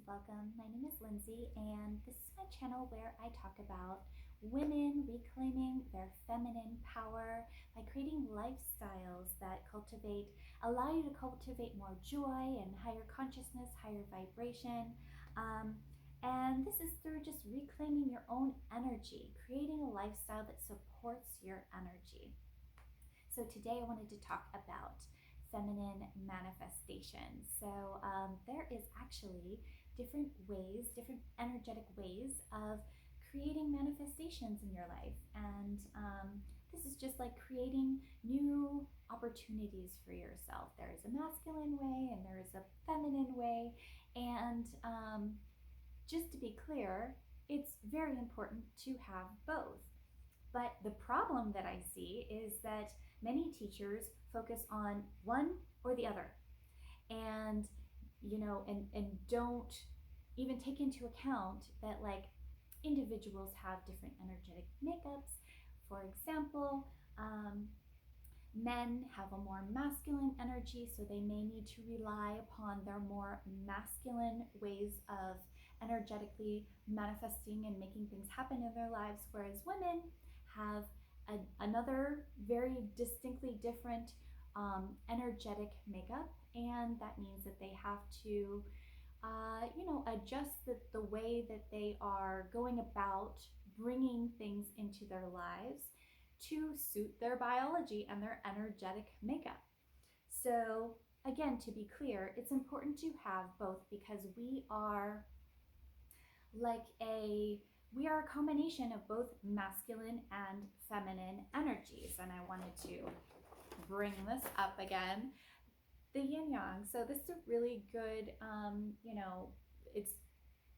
welcome. My name is Lindsay, and this is my channel where I talk about women reclaiming their feminine power by creating lifestyles that allow you to cultivate more joy and higher consciousness, higher vibration. Um, and this is through just reclaiming your own energy, creating a lifestyle that supports your energy. So today I wanted to talk about feminine manifestation. So there is actually different energetic ways of creating manifestations in your life. And this is just like creating new opportunities for yourself. There is a masculine way and there is a feminine way. And just to be clear, it's very important to have both. But the problem that I see is that many teachers focus on one or the other, and and don't even take into account that like individuals have different energetic makeups. For example, men have a more masculine energy, so they may need to rely upon their more masculine ways of energetically manifesting and making things happen in their lives, whereas women have another very distinctly different energetic makeup, and that means that they have to adjust the way that they are going about bringing things into their lives to suit their biology and their energetic makeup. So, again, to be clear, it's important to have both because like a we are a combination of both masculine and feminine energies. And I wanted to bring this up again, the yin yang. So this is a really good, it's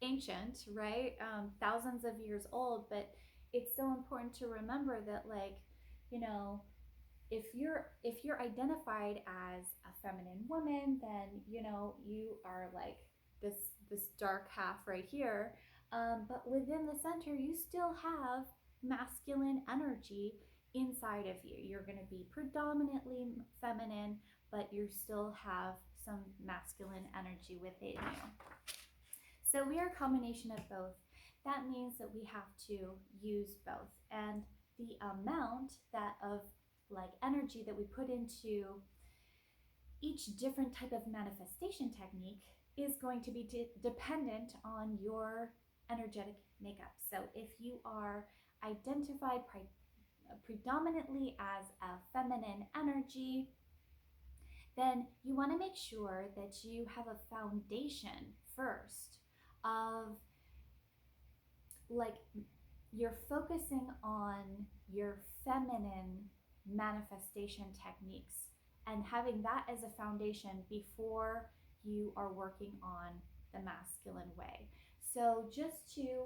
ancient, right? Thousands of years old, but it's so important to remember that, like, you know, if you're identified as a feminine woman, then you are like this dark half right here. But within the center, you still have masculine energy inside of you. You're going to be predominantly feminine, but you still have some masculine energy within you. So we are a combination of both. That means that we have to use both. And the amount that of like energy that we put into each different type of manifestation technique is going to be dependent on your energetic makeup. So if you are identified predominantly as a feminine energy, then you want to make sure that you have a foundation first of like you're focusing on your feminine manifestation techniques and having that as a foundation before you are working on the masculine way. So just to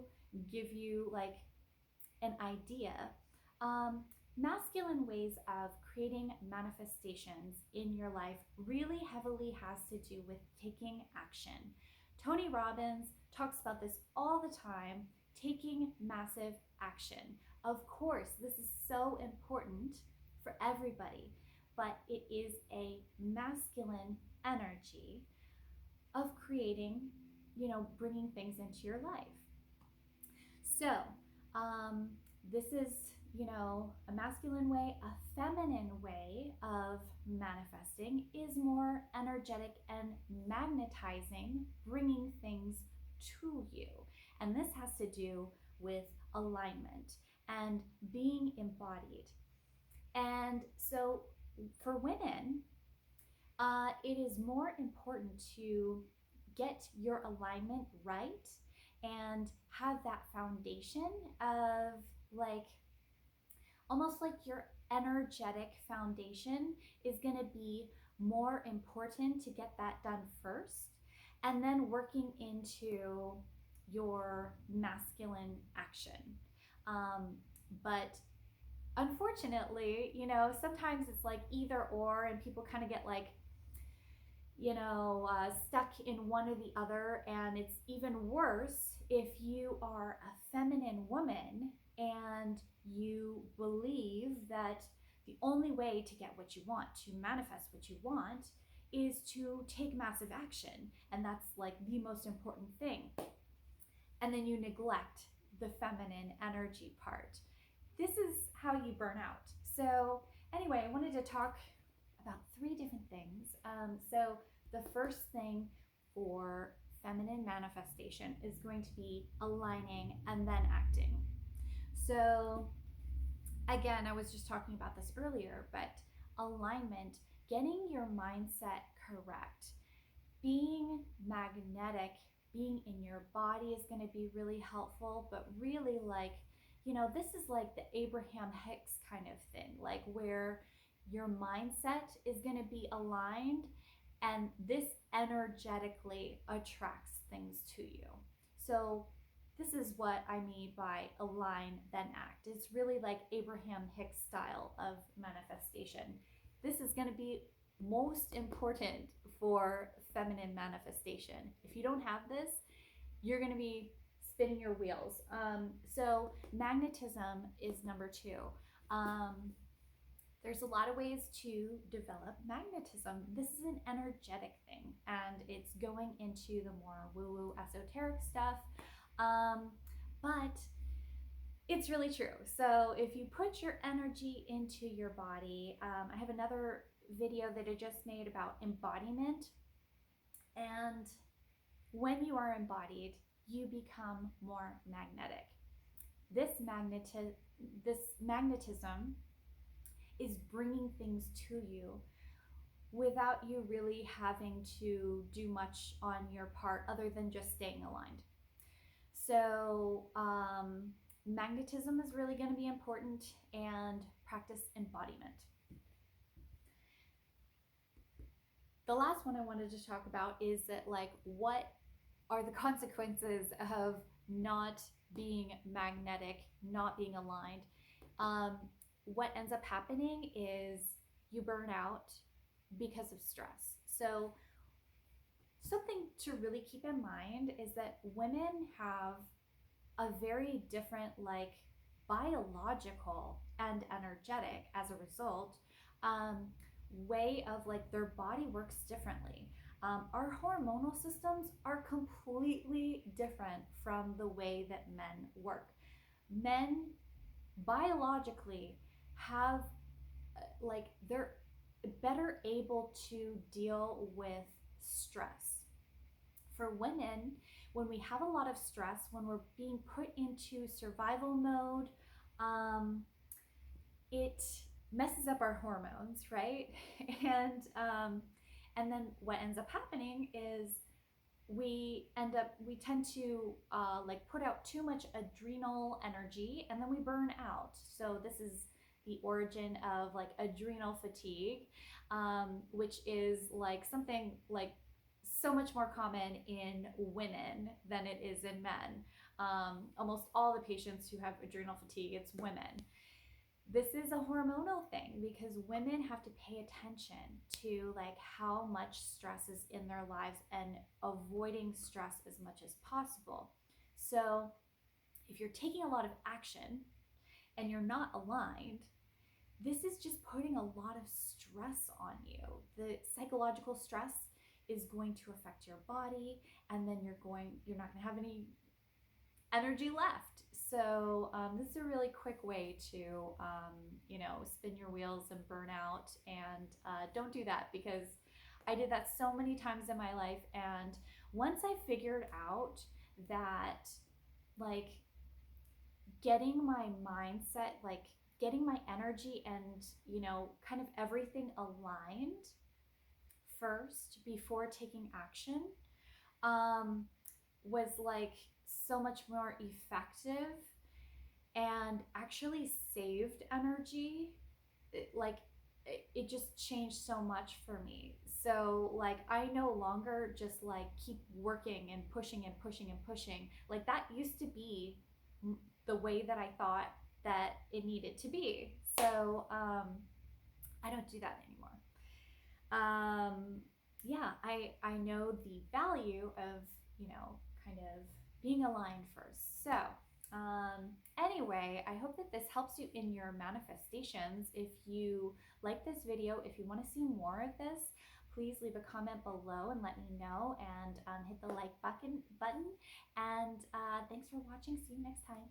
give you like an idea, masculine ways of creating manifestations in your life really heavily has to do with taking action. Tony Robbins talks about this all the time, taking massive action. Of course, this is so important for everybody, but it is a masculine energy of creating, bringing things into your life. So, this is, a masculine way. A feminine way of manifesting is more energetic and magnetizing, bringing things to you. And this has to do with alignment and being embodied. And so for women, it is more important to get your alignment right and have that foundation of like almost like your energetic foundation is going to be more important to get that done first, and then working into your masculine action. But unfortunately, sometimes it's like either or, and people kind of get like, stuck in one or the other. And it's even worse if you are a feminine woman and you believe that the only way to get what you want, to manifest what you want, is to take massive action. And that's like the most important thing. And then you neglect the feminine energy part. This is how you burn out. So anyway, I wanted to talk about 3 different things. So the first thing for feminine manifestation is going to be aligning and then acting. So again, I was just talking about this earlier, but alignment, getting your mindset correct, being magnetic, being in your body is going to be really helpful, but really like, this is like the Abraham Hicks kind of thing, like where your mindset is going to be aligned and this energetically attracts things to you. So this is what I mean by align then act. It's really like Abraham Hicks style of manifestation. This is going to be most important for feminine manifestation. If you don't have this, you're going to be spinning your wheels. So magnetism is number 2. There's a lot of ways to develop magnetism. This is an energetic thing, and it's going into the more woo-woo esoteric stuff. But it's really true. So if you put your energy into your body, I have another video that I just made about embodiment. And when you are embodied, you become more magnetic. This magnetism is bringing things to you without you really having to do much on your part other than just staying aligned. So magnetism is really going to be important, and practice embodiment. The last one I wanted to talk about is that, like, what are the consequences of not being magnetic, not being aligned? What ends up happening is you burn out because of stress. So something to really keep in mind is that women have a very different, like, biological and energetic, as a result, way of, like, their body works differently. Our hormonal systems are completely different from the way that men work. Men biologically have, like, they're better able to deal with stress. For women, when we have a lot of stress, when we're being put into survival mode, it messes up our hormones, right? And then what ends up happening is we tend to like put out too much adrenal energy, and then we burn out. So this is the origin of, like, adrenal fatigue, which is like something like so much more common in women than it is in men. Almost all the patients who have adrenal fatigue, it's women. This is a hormonal thing because women have to pay attention to, like, how much stress is in their lives and avoiding stress as much as possible. So if you're taking a lot of action and you're not aligned, this is just putting a lot of stress on you. The psychological stress is going to affect your body, and then you're not going to have any energy left. So this is a really quick way to, spin your wheels and burn out. And don't do that, because I did that so many times in my life. And once I figured out that, like, getting my mindset, like getting my energy and, kind of everything aligned first before taking action, was, like, so much more effective and actually saved energy. It just changed so much for me. So, like, I no longer just, like, keep working and pushing and pushing and pushing. Like, that used to be the way that I thought that it needed to be. So I don't do that anymore. I know the value of, kind of being aligned first. So anyway, I hope that this helps you in your manifestations. If you like this video, if you want to see more of this, please leave a comment below and let me know, and hit the like button. And thanks for watching. See you next time.